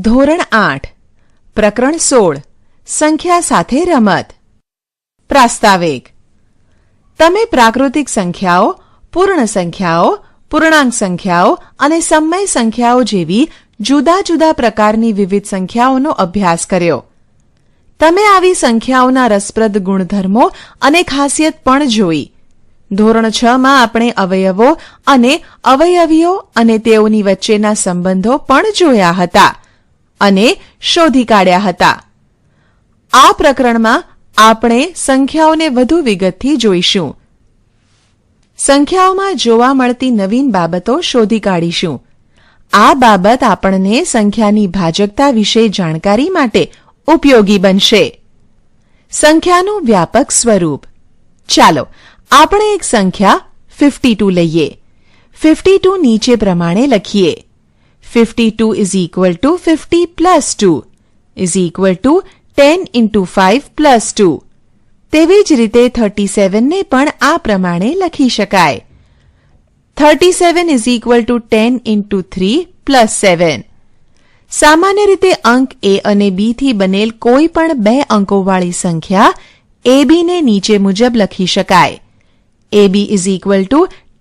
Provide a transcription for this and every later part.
ધોરણ 8 પ્રકરણ 16 સંખ્યા સાથે રમત. પ્રાસ્તાવિક. તમે પ્રાકૃતિક સંખ્યાઓ, પૂર્ણ સંખ્યાઓ, પૂર્ણાંક સંખ્યાઓ અને સમય સંખ્યાઓ જેવી જુદા જુદા પ્રકારની વિવિધ સંખ્યાઓનો અભ્યાસ કર્યો. તમે આવી સંખ્યાઓના રસપ્રદ ગુણધર્મો અને ખાસિયત પણ જોઈ. ધોરણ 6 માં આપણે અવયવો અને અવયવીઓ અને તેઓની વચ્ચેના સંબંધો પણ જોયા હતા અને શોધી કાઢ્યા હતા. આ પ્રકરણમાં આપણે સંખ્યાઓને વધુ વિગતથી જોઈશું. સંખ્યાઓમાં જોવા મળતી નવીન બાબતો શોધી કાઢીશું. આ બાબત આપણને સંખ્યાની ભાજકતા વિશે જાણકારી માટે ઉપયોગી બનશે. સંખ્યાનું વ્યાપક સ્વરૂપ. ચાલો આપણે એક સંખ્યા 52 લઈએ. 52 નીચે પ્રમાણે લખીએ. 52 is equal to 50 plus 2 is equal to 10 into 5 plus 2. તેવી જ રીતે 37 ને પણ આ પ્રમાણે લખી શકાય. 37 is equal to 10 into 3 plus 7. સામાન્ય રીતે અંક A અને B થી બનેલ કોઈ પણ બે અંકોવાળી સંખ્યા AB ને નીચે મુજબ લખી શકાય. AB is equal to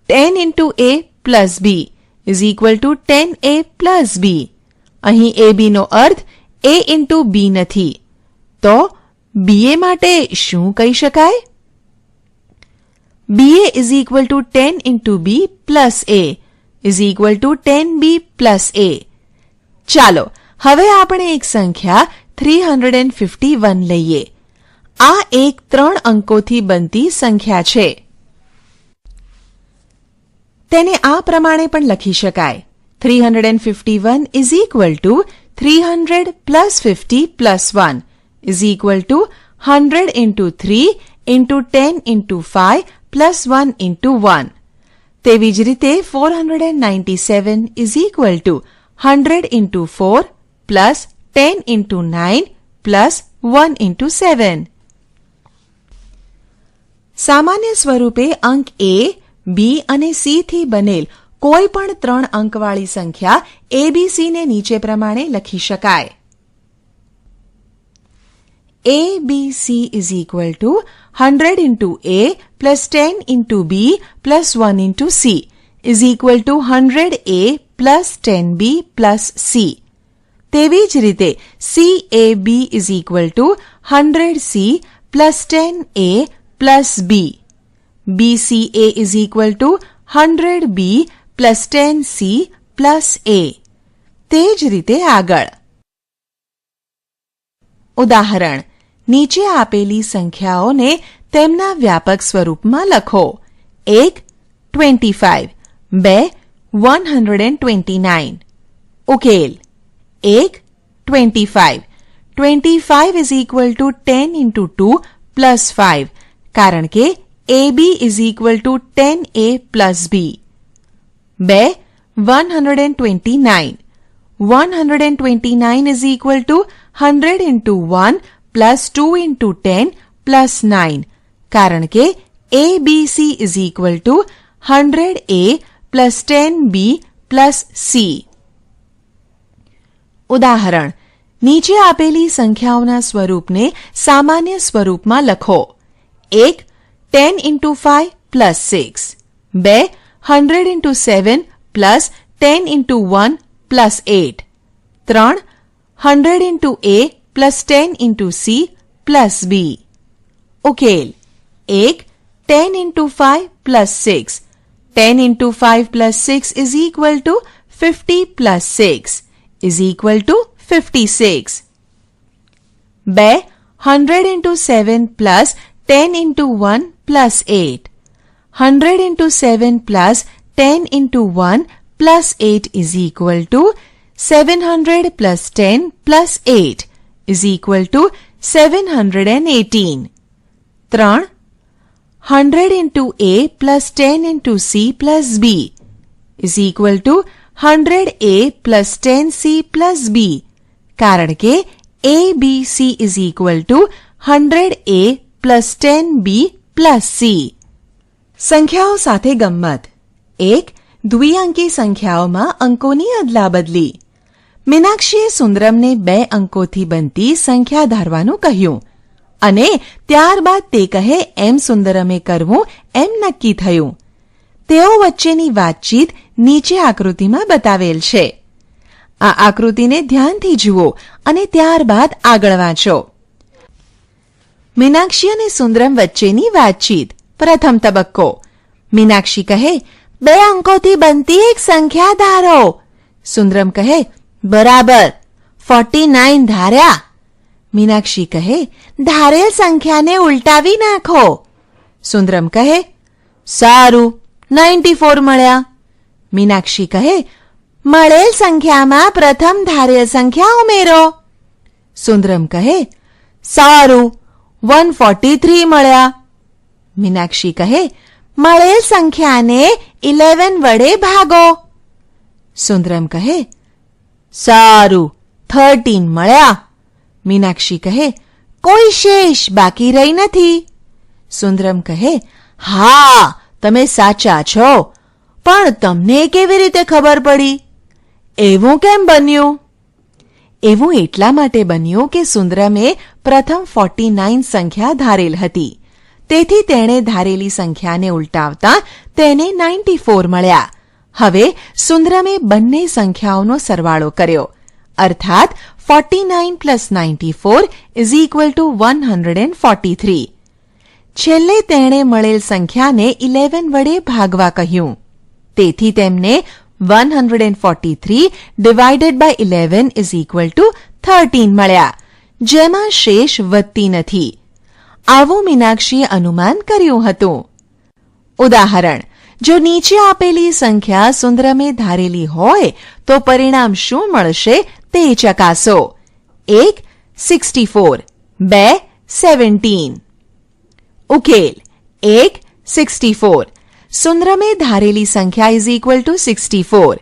10 into A plus B is equal to 10A plus B. અહીં AB no earth A into B નથી. તો BA માટે શું કહી શકાય? BA is equal to 10 into B plus A is equal to 10B plus A. ચાલો હવે આપણે એક સંખ્યા 351 લઈએ. આ એક 3 અંકોથી બનતી સંખ્યા છે. તેને આ પ્રમાણે પણ લખી શકાય. 351 is equal to 300 plus 50 plus 1 is equal to 100 into 3 into 10 into 5 plus 1 into 1. તેવી જ રીતે 497 is equal to 100 into 4 plus 10 into 9 plus 1 into 7. સામાન્ય સ્વરૂપે અંક A, B અને C થી બનેલ કોઈ પણ 3 અંકવાળી સંખ્યા ABC ને નીચે પ્રમાણે લખી શકાય. ABC is equal to 100 into A plus 10 into B plus 1 into C is equal to 100A plus 10B plus C. તેવી જ રીતે CAB is equal to 100C plus 10A plus B. BCA is equal to 100B plus 10C plus A. તે જ રીતે આગળ. ઉદાહરણ. નીચે આપેલી સંખ્યાઓને તેમના વ્યાપક સ્વરૂપમાં લખો. 1 25, 2 129. ઉકેલ. 1 25. 25 is equal to 10 into 2 plus 5 કારણ કે AB is equal to 10A plus B. 2 129. 129 is equal to 100 into 1 plus 2 into 10 plus 9 કારણ કે ABC is equal to 100A plus 10B plus C. ઉદાહરણ. નીચે આપેલી સંખ્યાઓના સ્વરૂપને સામાન્ય સ્વરૂપમાં લખો. 1 10 into 5 plus 6. 2 100 into 7 plus 10 into 1 plus 8. 3 100 into A plus 10 into C plus B. ઉકેલ. 1 10 into 5 plus 6. 10 into 5 plus 6 is equal to 50 plus 6 is equal to 56. 2 100 into 7 plus 10 into 1 plus 8. 100 into 7 plus 10 into 1 plus 8 is equal to 700 plus 10 plus 8 is equal to 718. 3 100 into A plus 10 into C plus B is equal to 100A plus 10C plus B કારણ કે ABC is equal to 100A plus 10B plus C. સંખ્યાઓ સાથે ગમ્મત. 1 દ્વિઅંકી સંખ્યાઓમાં અંકોની અદલાબદલી. મીનાક્ષીએ સુંદરમને 2 અંકોથી બનતી સંખ્યા ધારવાનું કહ્યું અને ત્યારબાદ તે કહે એમ સુંદરમે કરવું એમ નક્કી થયું. તેઓ વચ્ચેની વાતચીત નીચે આકૃતિમાં બતાવેલ છે. આ આકૃતિને ધ્યાનથી જુઓ અને ત્યારબાદ આગળ વાંચો. મીનાક્ષી અને સુંદરમ વચ્ચેની વાતચીત. પ્રથમ તબક્કો. મીનાક્ષી કહે 2 અંકોથી બનતી એક સંખ્યા ધારો. સુંદરમ કહે બરાબર 49 ધાર્યા. મીનાક્ષી કહે ધારેલ સંખ્યાને ઉલટાવી નાખો. સુંદરમ કહે સારું 94 મળ્યા. મીનાક્ષી કહે મળેલ સંખ્યામાં પ્રથમ ધારેલ સંખ્યા ઉમેરો. સુંદરમ કહે સારું 143 મળ્યા. મીનાક્ષી કહે મળેલ સંખ્યાને 11 વડે ભાગો. સુંદરમ કહે સારું 13 મળ્યા. મીનાક્ષી કહે કોઈ શેષ બાકી રહી નથી. સુંદરમ કહે હા તમે સાચા છો, પણ તમને કેવી રીતે ખબર પડી? એવું કેમ બન્યું? એવું એટલા માટે બન્યું કે સુંદરમે પ્રથમ 49 સંખ્યા ધારેલ હતી. તેથી તેણે ધારેલી સંખ્યાને ઉલટાવતા તેને 94 મળ્યા. હવે સુંદરમે બંને સંખ્યાઓનો સરવાળો કર્યો, અર્થાત 49 plus 94 is equal to 143. છેલ્લે તેણે મળેલ સંખ્યાને 11 વડે ભાગવા કહ્યું. તેથી તેમને 143 divided by 11 is equal to 13 મળ્યા, જેમાં શેષ વધતી નથી. આવું મીનાક્ષીએ અનુમાન કર્યું હતું. ઉદાહરણ: જો નીચે આપેલી સંખ્યા સુંદરમે ધારેલી હોય તો પરિણામ શું મળશે તે ચકાસો. 1. 64 2. 17. ઉકેલ: 1. 64. સુંદરમે ધારેલી સંખ્યા ઇઝ ઇક્વલ ટુ 64.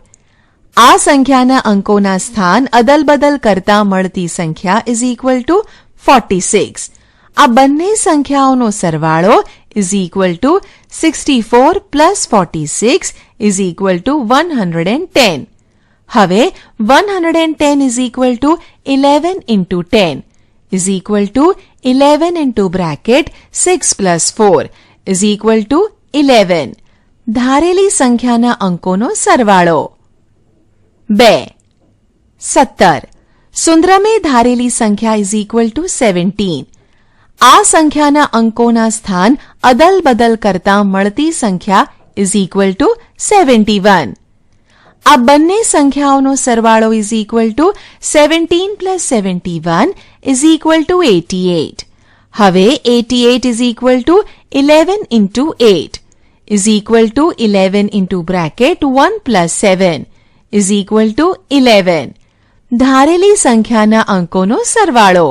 આ સંખ્યાના અંકોના સ્થાન અદલબદલ કરતા મળતી સંખ્યા ઇઝ ઇક્વલ ટુ 46. આ બંને સંખ્યાઓનો સરવાળો is equal two 64 plus 46 is equal two 110. હવે 110 is equal two 11 into 10 is equal two 11 into bracket 6 plus 4 is equal two 11. ધારેલી સંખ્યાના અંકોનો સરવાળો. 2. 17. સુંદરમે ધારેલી સંખ્યા ઇઝ ઇક્વલ ટુ 17. આ સંખ્યાના અંકોના સ્થાન અદલબદલ કરતા મળતી સંખ્યા ઇઝ ઇક્વલ ટુ 71. આ બંને સંખ્યાઓનો સરવાળો is equal two 17 plus 71 is equal two 88. હવે 88 is equal two 11 into 8 is equal two 11 into bracket 1 plus 7 is equal two 11. ધારેલી સંખ્યાના અંકોનો સરવાળો.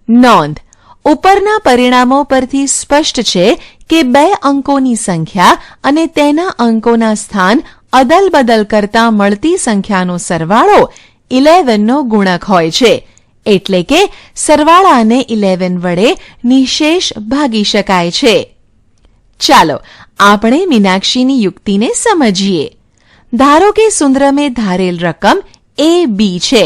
નોંધ: ઉપરના પરિણામો પરથી સ્પષ્ટ છે કે 2 અંકોની સંખ્યા અને તેના અંકોના સ્થાન અદલબદલ કરતા મળતી સંખ્યાનો સરવાળો 11 નો ગુણક હોય છે, એટલે કે સરવાળાને 11 વડે નિશેષ ભાગી શકાય છે. ચાલો આપણે મીનાક્ષીની યુક્તિને સમજીએ. ધારો કે સુંદરમે ધારેલ રકમ AB છે,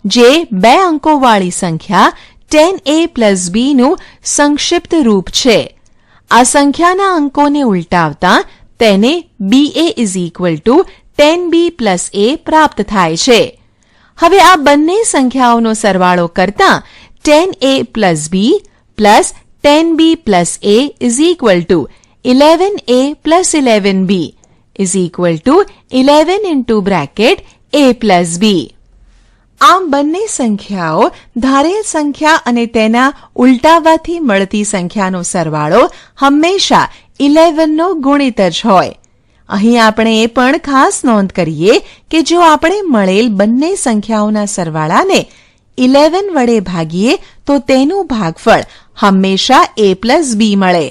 જે 2 અંકોવાળી સંખ્યા 10A plus B નું સંક્ષિપ્ત રૂપ છે. આ સંખ્યાના અંકોને ઉલટાવતા તેને BA is equal to 10B plus A પ્રાપ્ત થાય છે. હવે આ બંને સંખ્યાઓનો સરવાળો કરતા 10A plus B plus 10B plus A is equal to 11A plus 11B is equal to 11 into bracket A plus B. આમ બંને સંખ્યાઓ ધારેલ સંખ્યા અને તેના ઉલટાવવાથી મળતી સંખ્યાનો સરવાળો હંમેશા 11 નો ગુણિત જ હોય. અહીં આપણે એ પણ ખાસ નોંધ કરીએ કે જો આપણે મળેલ બંને સંખ્યાઓના સરવાળાને 11 વડે ભાગીએ તો તેનું ભાગફળ હંમેશા A plus B મળે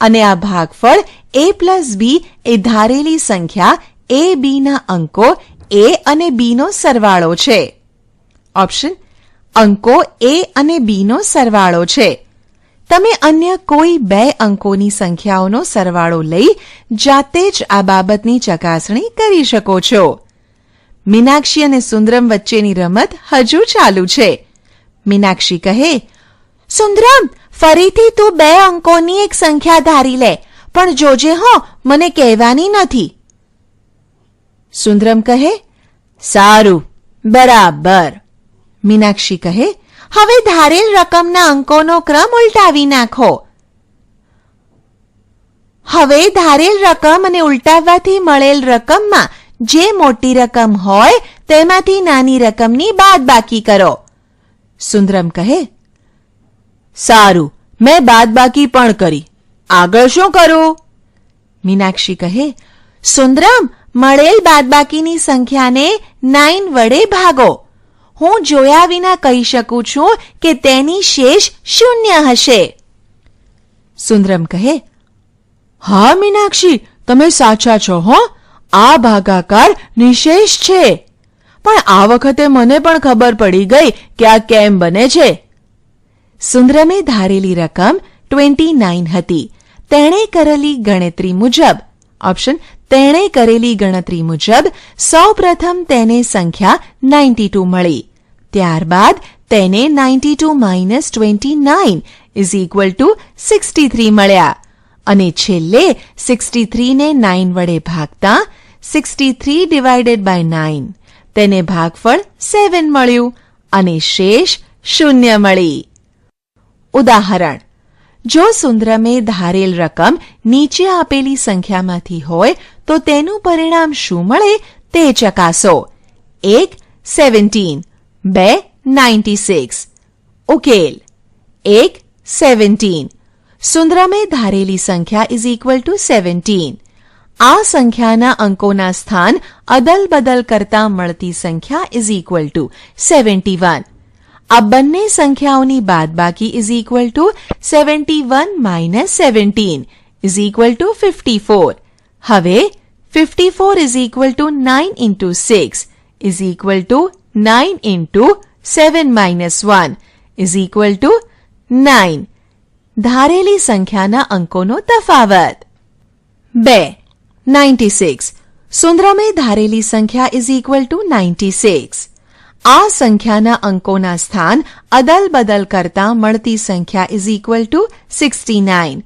અને આ ભાગફળ A plus B એ ધારેલી સંખ્યા A B ના અંકો A અને B નો સરવાળો છે. ઓપ્શન: અંકો A અને B નો સરવાળો છે. તમે અન્ય કોઈ 2 અંકોની સંખ્યાઓનો સરવાળો લઈ જાતે જ આ બાબતની ચકાસણી કરી શકો છો. મીનાક્ષી અને સુંદરમ વચ્ચેની રમત હજુ ચાલુ છે. મીનાક્ષી કહે, સુંદરમ, ફરીથી તું 2 અંકોની એક સંખ્યા ધારી લે, પણ જોજે હો, મને કહેવાની નથી. સુંદરમ કહે, સારું, બરાબર. મીનાક્ષી કહે, હવે ધારેલ રકમના અંકોનો ક્રમ ઉલટાવી નાખો. હવે ધારેલ રકમ અને ઉલટાવવાથી મળેલ રકમમાં જે મોટી રકમ હોય તેમાંથી નાની રકમની બાદબાકી કરો. સુંદરમ કહે, સારું, મેં બાદબાકી પણ કરી, આગળ શું કરું? મીનાક્ષી કહે, સુંદરમ, મળેલ બાદબાકીની સંખ્યાને 9 વડે ભાગો. હું જોયા વિના કહી શકું છું કે તેની શેષ 0 હશે. સુંદરમ કહે, હા મીનાક્ષી, તમે સાચા છો હો, આ ભાગાકાર નિશેષ છે. પણ આ વખતે મને પણ ખબર પડી ગઈ કે આ કેમ બને છે. સુંદરમે ધારેલી રકમ 29 હતી. તેણે કરેલી ગણતરી મુજબ સૌપ્રથમ તેને સંખ્યા 92 મળી. ત્યારબાદ તેને 92 - 29 = 63 મળ્યા અને છેલ્લે 63 ને 9 વડે ભાગતા 63/9 તેને ભાગફળ 7 મળ્યું અને શેષ 0 મળી. ઉદાહરણ: જો સુંદરમે ધારેલ રકમ નીચે આપેલી સંખ્યામાંથી હોય તો તેનું પરિણામ શું મળે તે ચકાસો. 1. 17 2. 96 ઉકેલ: 1. 17 સુંદરમે ધારેલી સંખ્યા = 17. આ સંખ્યાના અંકોના સ્થાન અદલ બદલ કરતા મળતી સંખ્યા = 71. આ બંને સંખ્યાઓની બાદબાકી = 71 - 17 = 54. હવે 54 = 9 × 6 = 9 × 7 - 1 = 9. ધારેલી સંખ્યાના અંકોનો તફાવત. 2. 96 સુંદરમે ધારેલી સંખ્યા = 96. આ સંખ્યાના અંકોના સ્થાન અદલ બદલ કરતા મળતી સંખ્યા = 69.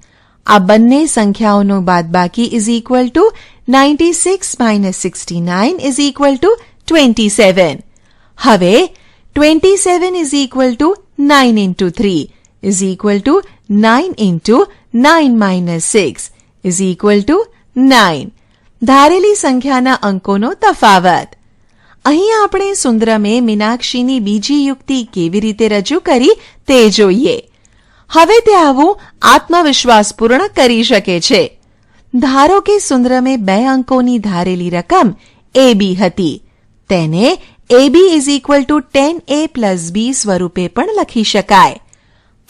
આ બંને સંખ્યાઓનો બાદબાકી = 96 - 69 = 27. હવે 27 = 9 × 3 = 9 × 9 - 6 = 9. ધારેલી સંખ્યાના અંકોનો તફાવત. અહીં આપણે સુંદરમે મીનાક્ષીની બીજી યુક્તિ કેવી રીતે રજૂ કરી તે જોઈએ. હવે તે આવું આત્મવિશ્વાસપૂર્ણ કરી શકે છે. ધારો કે સુંદરમે 2 અંકોની ધારેલી રકમ AB હતી. તેને AB = 10A + B સ્વરૂપે પણ લખી શકાય.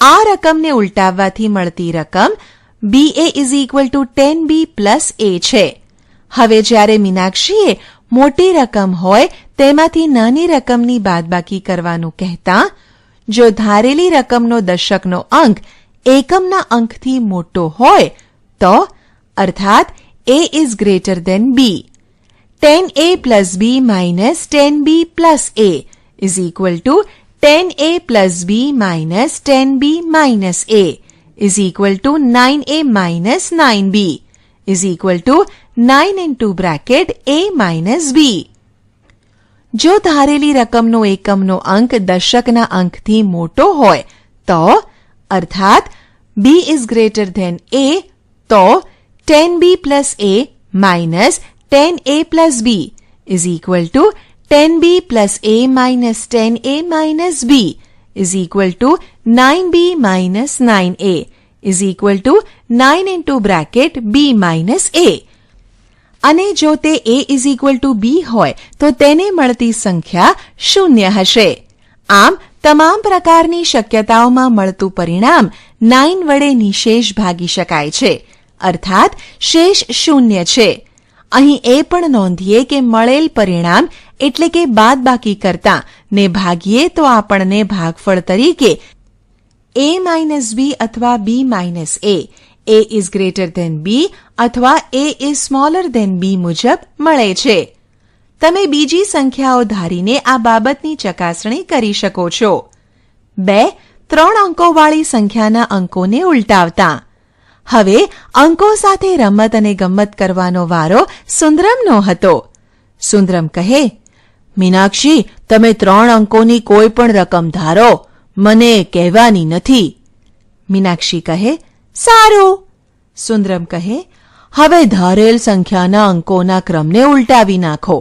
આ રકમને ઉલટાવવાથી મળતી રકમ BA = 10B + A છે. હવે જ્યારે મીનાક્ષીએ મોટી રકમ હોય તેમાંથી નાની રકમની બાદબાકી કરવાનું કહેતા જો ધારેલી રકમનો દશકનો અંક એકમના અંકથી મોટો હોય તો અર્થાત A is greater than B. 10A + B - 10B + A = 10A + B - 10B - A = 9A - 9B = 9 × A - B. જો ધારેલી રકમનો એકમનો અંક દશકના અંકથી મોટો હોય તો અર્થાત B is greater than A તો 10B + A - 10A + B = 10B + A - 10A - B = 9B - 9A = 9 × B - A. અને જો તે A = B હોય તો તેને મળતી સંખ્યા 0 હશે. આમ તમામ પ્રકારની શક્યતાઓમાં મળતું પરિણામ 9 વડે નિશેષ ભાગી શકાય છે, અર્થાત શેષ 0 છે. અહીં એ પણ નોંધીએ કે મળેલ પરિણામ એટલે કે બાદબાકી કરતા ને ભાગીએ તો આપણને ભાગફળ તરીકે A - B અથવા B - A is greater than B અથવા A is smaller than B મુજબ મળે છે. તમે બીજી સંખ્યાઓ ધારીને આ બાબતની ચકાસણી કરી શકો છો. 2 3 અંકોવાળી સંખ્યાના અંકોને ઉલટાવતા. હવે અંકો સાથે રમત અને ગમ્મત કરવાનો વારો સુંદરમનો હતો. સુંદરમ કહે, મીનાક્ષી, તમે 3 અંકોની કોઈ પણ રકમ ધારો, મને કહેવાની નથી. મીનાક્ષી કહે, સારું. સુંદરમ કહે, હવે ધારેલ સંખ્યાના અંકોના ક્રમને ઉલટાવી નાખો.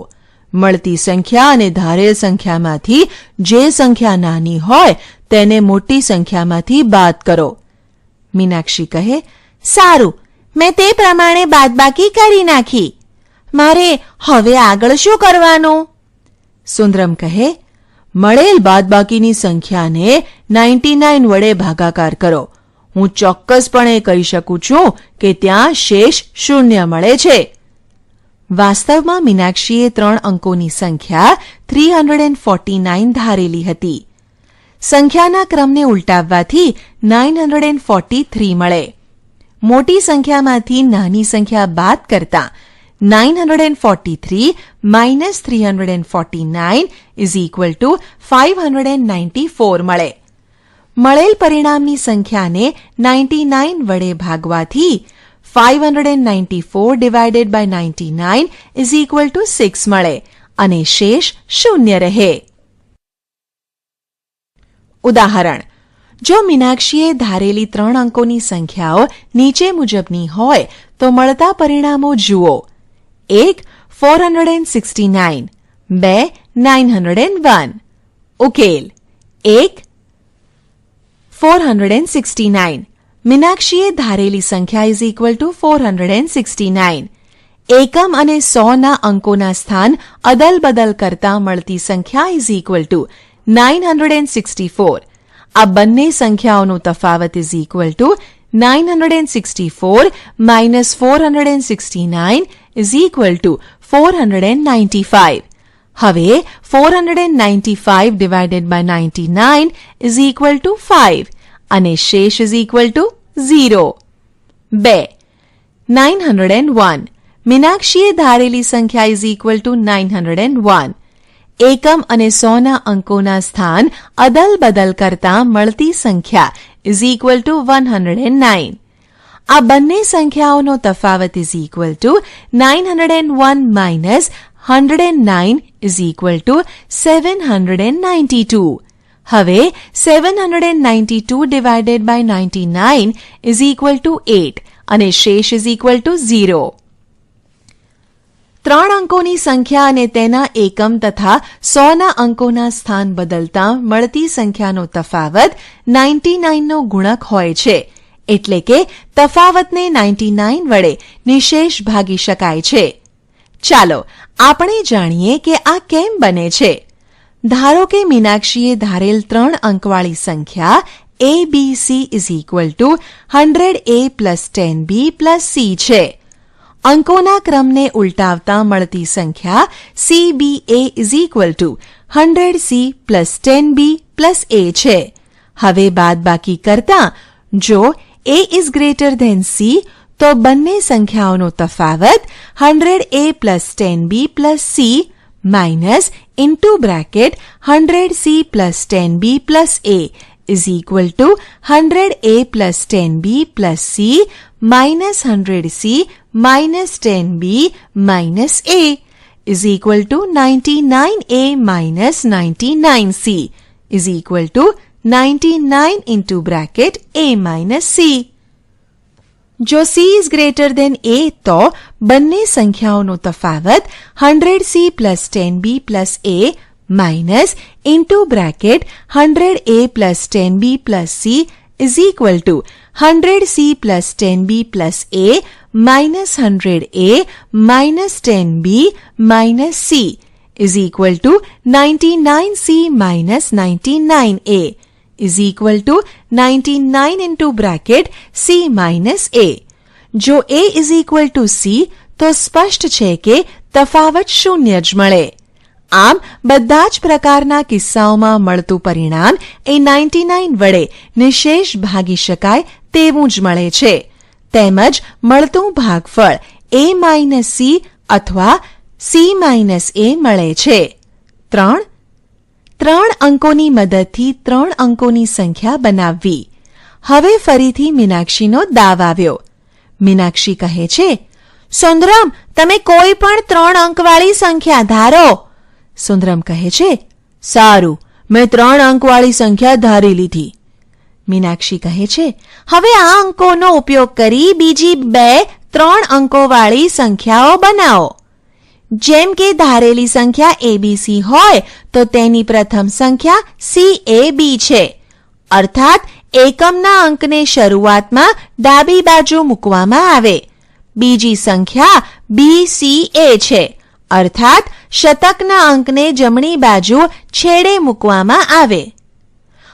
મળતી સંખ્યા અને ધારેલ સંખ્યામાંથી જે સંખ્યા નાની હોય તેને મોટી સંખ્યામાંથી બાદ કરો. મીનાક્ષી કહે, સારું, મેં તે પ્રમાણે બાદબાકી કરી નાખી. મારે હવે આગળ શું કરવાનું? સુંદરમ કહે, મળેલ બાદબાકીની સંખ્યાને 99 વડે ભાગાકાર કરો. હું ચોક્કસપણે કહી શકું છું કે ત્યાં શેષ શૂન્ય મળે છે. વાસ્તવમાં મીનાક્ષીએ 3 અંકોની સંખ્યા 349 ધારેલી હતી. સંખ્યાના ક્રમને ઉલટાવવાથી 943 મળે. મોટી સંખ્યામાંથી નાની સંખ્યા બાદ કરતા 943 minus 349 is equal to 594 મળે. મળેલ પરિણામની સંખ્યાને 99 વડે ભાગવાથી 594 divided by 99 is equal to 6 મળે અને શેષ શૂન્ય રહે. ઉદાહરણ: જો મીનાક્ષીએ ધારેલી 3 અંકોની સંખ્યાઓ નીચે મુજબની હોય તો મળતા પરિણામો જુઓ. 1 469, 2 901. ઉકેલ: 1 469. મીનાક્ષીએ ધારેલી સંખ્યા ઇઝ ઇક્વલ ટુ 469. એકમ અને 100ના અંકોના સ્થાન અદલ બદલ કરતા મળતી સંખ્યા ઇઝ ઇક્વલ ટુ 964. આ બંને સંખ્યાઓનો તફાવત is equal two 964 minus 469 is equal to 495. હવે 495 divided by 99 is equal to 5 અને શેષ is equal to 0. 2 901. મીનાક્ષીએ ધારેલી સંખ્યા is equal to 901. એકમ અને 100ના અંકોના સ્થાન અદલ બદલ કરતા મળતી સંખ્યા is equal to 109. આ બંને સંખ્યાઓનો તફાવત is equal to 901 minus 109 is equal to 792. હવે 792 divided by 99 is equal to 8 અને શેષ is equal to 0. 3 અંકોની સંખ્યા અને તેના એકમ તથા 100ના અંકોના સ્થાન બદલતા મળતી સંખ્યાનો તફાવત 99નો ગુણક હોય છે. એટલે કે તફાવતને 99 વડે નિશેષ ભાગી શકાય છે. ચાલો આપણે જાણીએ કે આ કેમ બને છે. ધારો કે મીનાક્ષીએ ધારેલ 3 અંકવાળી સંખ્યા ABC is equal to 100A plus 10B plus C છે. અંકોના ક્રમને ઉલટાવતા મળતી સંખ્યા CBA is equal to 100C plus 10B plus A છે. હવે બાદબાકી કરતા જો A is greater than C તો બંને સંખ્યાઓનો તફાવત 100A plus 10B plus C minus into bracket 100C plus 10B plus A is equal to 100A plus 10B plus C minus 100C minus 10B minus A is equal to 99A minus 99C is equal to 99 into bracket A minus C. જો C is greater than A તો બંને સંખ્યાઓનો તફાવત 100C plus 10B plus A minus into bracket 100A plus 10B plus C is equal to 100C plus 10B plus A minus 100A minus 10B minus C is equal to 99C minus 99A is equal to 99 into bracket C minus A. જો A is equal to C તો સ્પષ્ટ છે કે તફાવત શૂન્ય જ મળે. આમ બધા જ પ્રકારના કિસ્સાઓમાં મળતું પરિણામ એ 99 વડે નિશેષ ભાગી શકાય તેવું જ મળે છે. તેમજ મળતું ભાગફળ A minus C અથવા C માઇનસ A મળે છે 3 અંકોની મદદથી 3 અંકોની સંખ્યા બનાવવી. હવે ફરીથી મીનાક્ષીનો દાવ આવ્યો. મીનાક્ષી કહે છે, સુંદરમ, તમે કોઈ પણ 3 અંકવાળી સંખ્યા ધારો. સુંદરમ કહે છે, સારું, મેં 3 અંકવાળી સંખ્યા ધારી લીધી. મીનાક્ષી કહે છે, હવે આ અંકોનો ઉપયોગ કરી બીજી 2 3 અંકોવાળી સંખ્યાઓ બનાવો. જેમ કે ધારેલી સંખ્યા ABC હોય તો તેની પ્રથમ સંખ્યા CAB છે. અર્થાત એકમના અંકને શરૂઆતમાં ડાબી બાજુ મૂકવામાં આવે. બીજી સંખ્યા BCA છે. અર્થાત શતકના અંકને જમણી બાજુ છેડે મૂકવામાં આવે.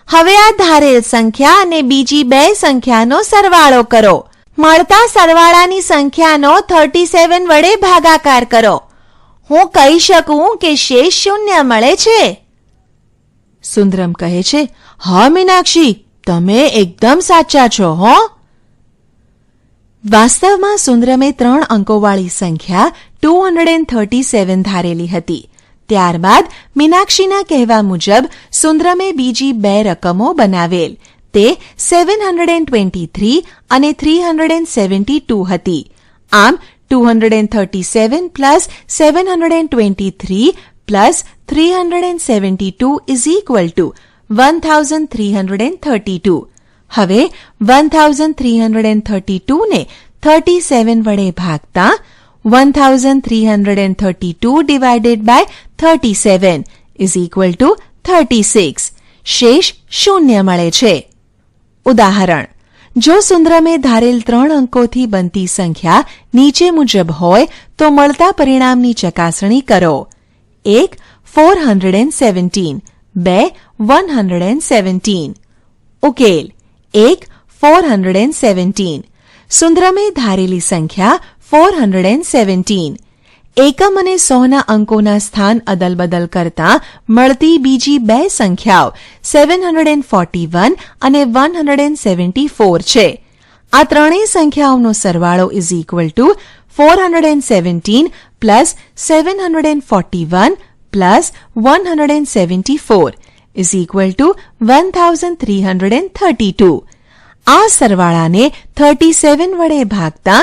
હવે આ ધારેલ સંખ્યા અને બીજી 2 સંખ્યાનો સરવાળો કરો. મળતા સરવાળાની સંખ્યાનો 37 વડે ભાગાકાર કરો. હું કહી શકું કે શેષ શૂન્ય મળે છે. સુંદરમ કહે છે, હા મીનાક્ષી, તમે એકદમ સાચા છો હો. વાસ્તવમાં સુંદરમે 3 અંકોવાળી સંખ્યા 237 ધારેલી હતી. ત્યારબાદ મીનાક્ષીના કહેવા મુજબ સુંદરમે બીજી 2 રકમો બનાવેલ. તે 723 અને 372 હતી. આમ 237 plus 723 plus 372 is equal to 1332. હવે 1332 ને 37 વડે ભાગતા 1332 divided by 37 is equal to 36. શેષ શૂન્ય મળે છે. ઉદાહરણ: જો સુંદરમે ધારેલ 3 અંકોથી બનતી સંખ્યા નીચે મુજબ હોય તો મળતા પરિણામની ચકાસણી કરો. 1. 417 2. 117. ઉકેલ: 1. 417. સુંદરમે ધારેલી સંખ્યા 417. એકમ અને સૌના અંકોના સ્થાન અદલબદલ કરતા મળતી બીજી 2 સંખ્યાઓ 741 અને 174 છે. આ ત્રણેય સંખ્યાઓનો સરવાળો is equal two 417 plus 741 plus 174 is equal to 1332. આ સરવાળાને 37 વડે ભાગતા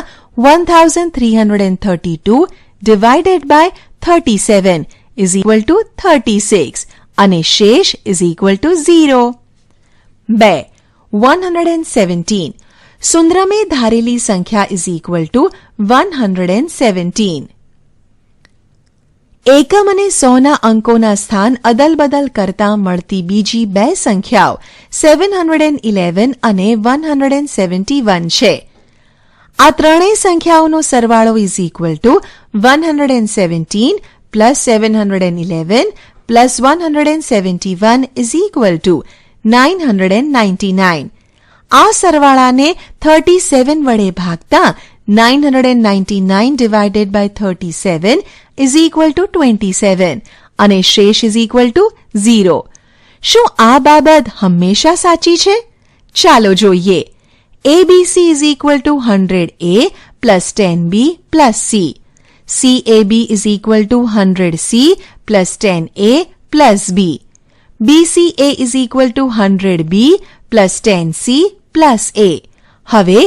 1332 divided by 37 is equal to 36 અને શેષ is equal to 0. 2. 117. સુંદરમે ધારેલી સંખ્યા is equal to 117. એકમ અને સૌના અંકોના સ્થાન અદલબદલ કરતા મળતી બીજી 2 સંખ્યાઓ 711 અને 171 છે. આ ત્રણેય સંખ્યાઓનો સરવાળો is equal to 117 plus 711 plus 171 is equal to 999. આ સરવાળાને 37 વડે ભાગતા 999 divided by 37 is equal to 27 અને શેષ ઇઝ ઇક્વલ ટુ 0. શું આ બાબત હંમેશા સાચી છે? ચાલો જોઈએ. ABC is equal to 100A plus 10B plus C. CAB is equal to 100C plus 10A plus B. BCA is equal to 100B plus 10C plus A. હવે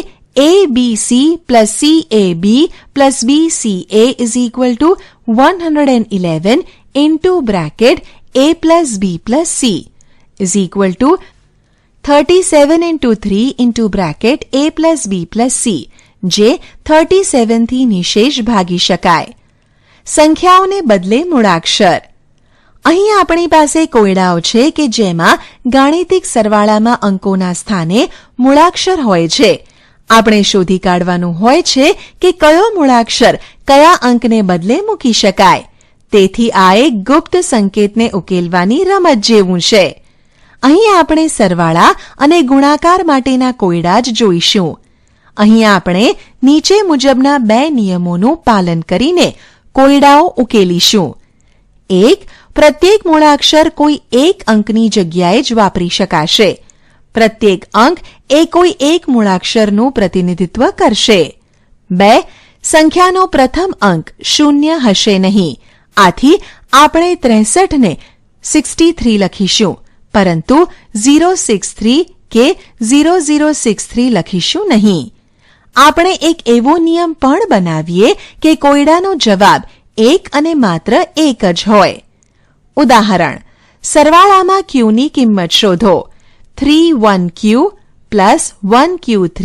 ABC plus CAB plus BCA is equal to 111 into bracket A plus B plus C is equal to 37 into 3 into bracket A plus B plus C, જે 37 થી નિશેષ ભાગી શકાય. સંખ્યાઓને બદલે મૂળાક્ષર. અહીં આપણી પાસે કોયડાઓ છે કે જેમાં ગાણિતિક સરવાળામાં અંકોના સ્થાને મૂળાક્ષર હોય છે. આપણે શોધી કાઢવાનું હોય છે કે કયો મૂળાક્ષર કયા અંકને બદલે મૂકી શકાય. તેથી આ એક ગુપ્ત સંકેતને ઉકેલવાની રમત જેવું છે. અહીં આપણે સરવાળા અને ગુણાકાર માટેના કોયડા જ જોઈશું. અહીં આપણે નીચે મુજબના 2 નિયમોનું પાલન કરીને કોયડાઓ ઉકેલીશું. 1. પ્રત્યેક મૂળાક્ષર કોઈ એક અંકની જગ્યાએ જ વાપરી શકાશે. પ્રત્યેક અંક એ કોઈ એક મૂળાક્ષરનું પ્રતિનિધિત્વ કરશે. 2. સંખ્યાનો પ્રથમ અંક 0 હશે નહીં. આથી આપણે 63 ને 63 લખીશું, પરંતુ 063 કે 0063 લખીશું નહીં. આપણે એક એવો નિયમ પણ બનાવીએ કે કોયડાનો જવાબ એક અને માત્ર એક જ હોય. ઉદાહરણ, સરવાળામાં ક્યુની કિંમત શોધો. 31Q plus 1Q3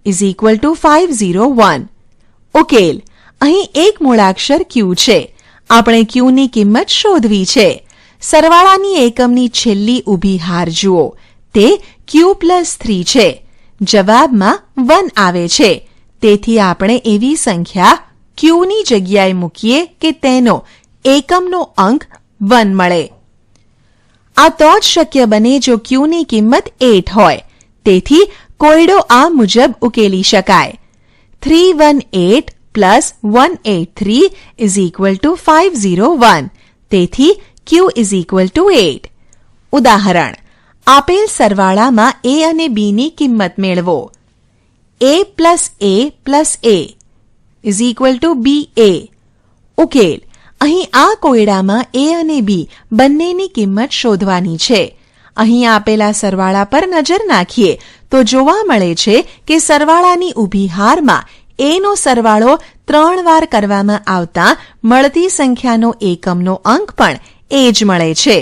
is equal two 501. ઉકેલ, અહીં એક મૂળાક્ષર Q છે. આપણે Qની કિંમત શોધવી છે. સરવાળાની એકમની છેલ્લી ઊભી હાર જુઓ, તે Q પ્લસ 3 છે. જવાબમાં 1 આવે છે. તેથી આપણે એવી સંખ્યા Qની જગ્યાએ મૂકીએ કે તેનો એકમનો અંક 1 મળે. આ તો જ શક્ય બને જો Qની કિંમત 8 હોય. તેથી કોયડો આ મુજબ ઉકેલી શકાય. 318 પ્લસ 183 ઇઝ ઇક્વલ ટુ 501. તેથી Q ઇઝ ઇક્વલ ટુ 8. ઉદાહરણ, આપેલ સરવાળામાં A અને B ની કિંમત મેળવો. A plus A plus A is equal two BA. ઉકેલ, અહીં આ કોયડામાં A અને B બંનેની કિંમત શોધવાની છે. અહીં આપેલા સરવાળા પર નજર નાખીએ તો જોવા મળે છે કે સરવાળાની ઊભી હારમાં A નો સરવાળો 3 વાર કરવામાં આવતા મળતી સંખ્યાનો એકમનો અંક પણ એ જ મળે છે.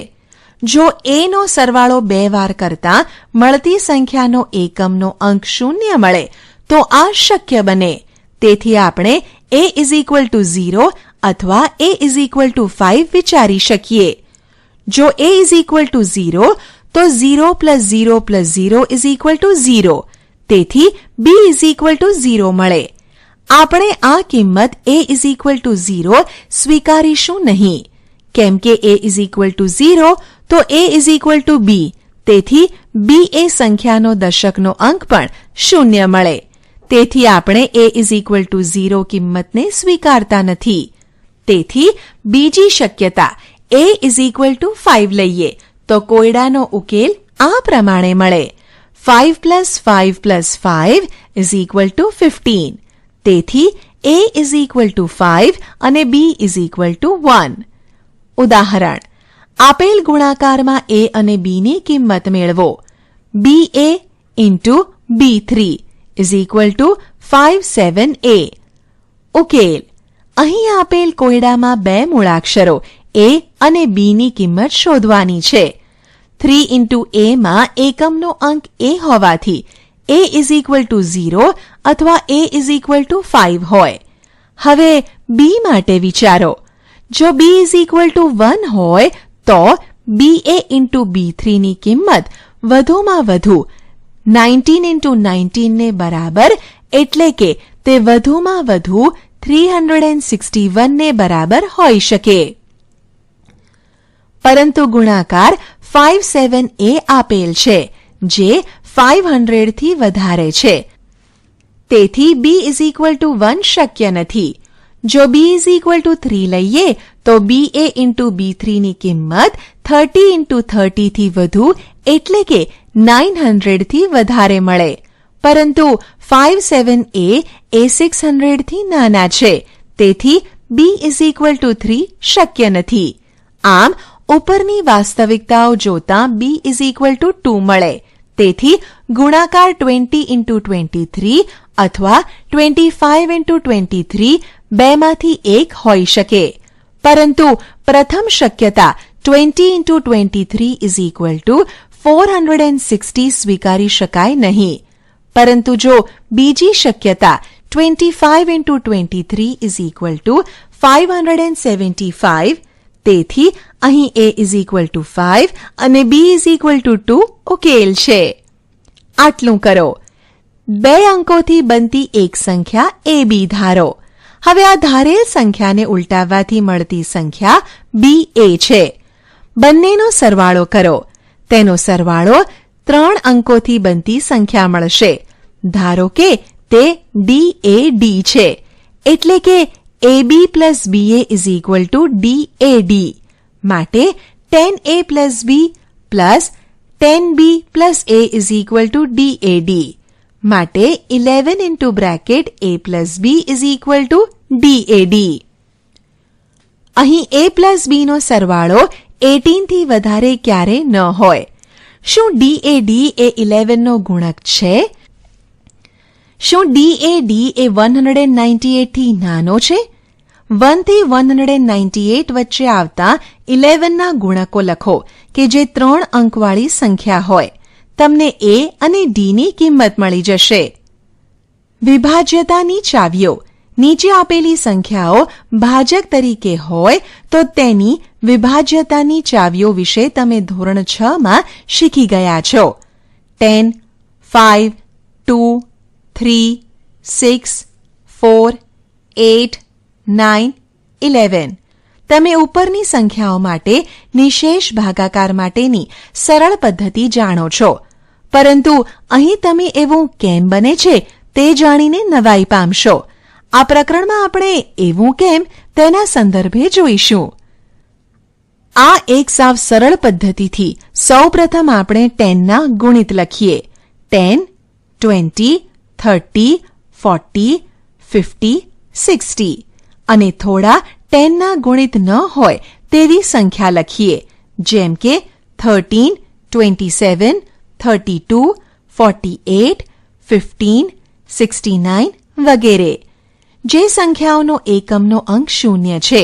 જો A નો સરવાળો 2 વાર કરતા મળતી સંખ્યાનો એકમનો અંક 0 મળે તો આ શક્ય બને. તેથી આપણે A ઇઝ ઇક્વલ ટુ 0 અથવા A ઇઝ ઇક્વલ ટુ 5 વિચારી શકીએ. જો A ઇઝ ઇક્વલ ટુ 0 તો 0 plus 0 plus 0 is equal two 0. તેથી B ઇઝ ઇક્વલ ટુ 0 મળે. આપણે આ કિંમત A ઇઝ ઇક્વલ ટુ 0 સ્વીકારીશું નહીં. કેમ કે A ઇઝ ઇક્વલ ટુ 0 તો A is equal two B. તેથી B એ સંખ્યાનો દશકનો અંક પણ 0 મળે. તેથી આપણે A ઇઝ ઇક્વલ ટુ 0 કિંમતને સ્વીકારતા નથી. તેથી બીજી શક્યતા A ઇઝ ઇક્વલ ટુ 5 લઈએ તો કોયડાનો ઉકેલ આ પ્રમાણે મળે. 5 plus 5 plus 5 is equal two 15. તેથી A ઇઝ ઇક્વલ ટુ 5 અને B ઇઝ ઇક્વલ ટુ 1. ઉદાહરણ, આપેલ ગુણાકારમાં A અને B ની કિંમત મેળવો. BA into B3 is equal two 57A. ઉકેલ, અહીં આપેલ કોયડામાં 2 મૂળાક્ષરો A અને B ની કિંમત શોધવાની છે. 3 ઇન્ટુ A માં એકમનો અંક A હોવાથી A ઇઝ ઇક્વલ ટુ 0 અથવા A ઇઝ ઇક્વલ ટુ 5 હોય. હવે B માટે વિચારો. જો B ઇઝ ઇક્વલ ટુ 1 હોય તો BA ઇન્ટુ B3 ની કિંમત વધુમાં વધુ 19 ઇન્ટુ 19 ને બરાબર, એટલે કે તે વધુમાં વધુ 361 ને બરાબર હોઈ શકે. પરંતુ ગુણાકાર 57A આપેલ છે, જે 500 થી વધારે છે. તેથી B ઇઝ ઇક્વલ ટુ 1 શક્ય નથી. જો B ઇઝ ઇક્વલ ટુ 3 લઈએ તો BA ઇન્ટુ B3 ની કિંમત 30 ઇન્ટુ 30 થી વધુ, એટલે કે 900 થી વધારે મળે. પરંતુ 57A એ 600 થી નાના છે. તેથી B ઇઝ ઇક્વલ ટુ 3 શક્ય નથી. આમ ઉપરની વાસ્તવિકતાઓ જોતા B ઇઝ ઇક્વલ ટુ 2 મળે. તેથી ગુણાકાર 20 ઇન્ટુ 23 અથવા 25 ઇન્ટુ 23 બેમાંથી એક હોઈ શકે. પરંતુ પ્રથમ શક્યતા 20 ઇન્ટુ 23 ઇઝ ઇક્વલ ટુ 460 સ્વીકારી શકાય નહીં. પરંતુ જો બીજી શક્યતા 25 ઇન્ટુ 23 ઇઝ ઇક્વલ ટુ 575, તેથી અહીં A ઇઝ ઇક્વલ ટુ 5 અને B ઇઝ ઇક્વલ ટુ 2 ઉકેલ છે. આટલું કરો. 2 અંકોથી બનતી એક સંખ્યા AB ધારો. હવે આ ધારેલ સંખ્યાને ઉલટાવવાથી મળતી સંખ્યા BA છે. બંનેનો સરવાળો કરો. તેનો સરવાળો 3 અંકોથી બનતી સંખ્યા મળશે. ધારો કે તે DAD છે. એટલે કે AB plus BA is equal two DAD. માટે 10A plus B plus 10B plus A is equal two DAD. માટે 11 into bracket a plus b is equal two DAD. અહીં a પ્લસ b નો સરવાળો 18 થી વધારે ક્યારે ન હોય. શું DAD એ 11 નો ગુણક છે? શું DAD એ 198 થી નાનો છે? 1 થી 198 વચ્ચે આવતા 11 ના ગુણકો લખો કે જે 3 અંકવાળી સંખ્યા હોય. તમને a અને d ની કિંમત મળી જશે. વિભાજ્યતાની ચાવીઓ. નીચે આપેલી સંખ્યાઓ ભાજક તરીકે હોય તો તેની વિભાજ્યતાની ચાવીઓ વિશે તમે ધોરણ 6 માં શીખી ગયા છો. 10, 5, 2, 3, 6, 4, 8, 9, 11. તમે ઉપરની સંખ્યાઓ માટે નિશેષ ભાગાકાર માટેની સરળ પદ્ધતિ જાણો છો, પરંતુ અહીં તમે એવું કેમ બને છે તે જાણીને નવાઈ પામશો. આ પ્રકરણમાં આપણે એવું કેમ તેના સંદર્ભે જોઈશું. આ એક સાવ સરળ પદ્ધતિથી સૌપ્રથમ આપણે 10 ના ગુણિત લખીએ. 10, 20, 30, 40, 50, 60 અને થોડા 10 ના ગુણિત ન હોય તેવી સંખ્યા લખીએ, જેમ કે 13, 27, 32, 48, 15, 69 વગેરે. જે સંખ્યાઓનો એકમનો અંક 0 છે